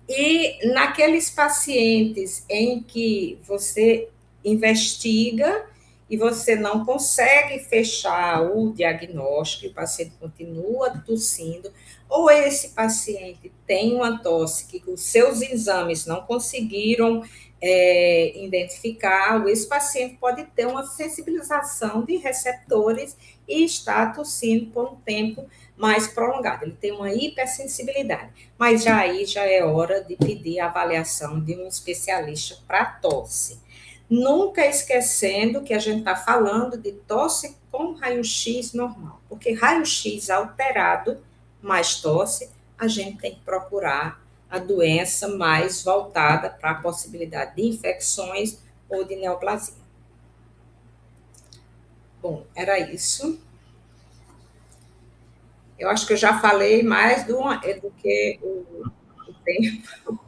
E naqueles pacientes em que você investiga e você não consegue fechar o diagnóstico, o paciente continua tossindo, ou esse paciente tem uma tosse que os seus exames não conseguiram identificar, esse paciente pode ter uma sensibilização de receptores e estar tossindo por um tempo mais prolongado. Ele tem uma hipersensibilidade, mas aí já é hora de pedir a avaliação de um especialista para tosse. Nunca esquecendo que a gente está falando de tosse com raio-x normal, porque raio-x alterado mais tosse, a gente tem que procurar a doença mais voltada para a possibilidade de infecções ou de neoplasia. Bom, era isso. Eu acho que eu já falei mais do que o tempo.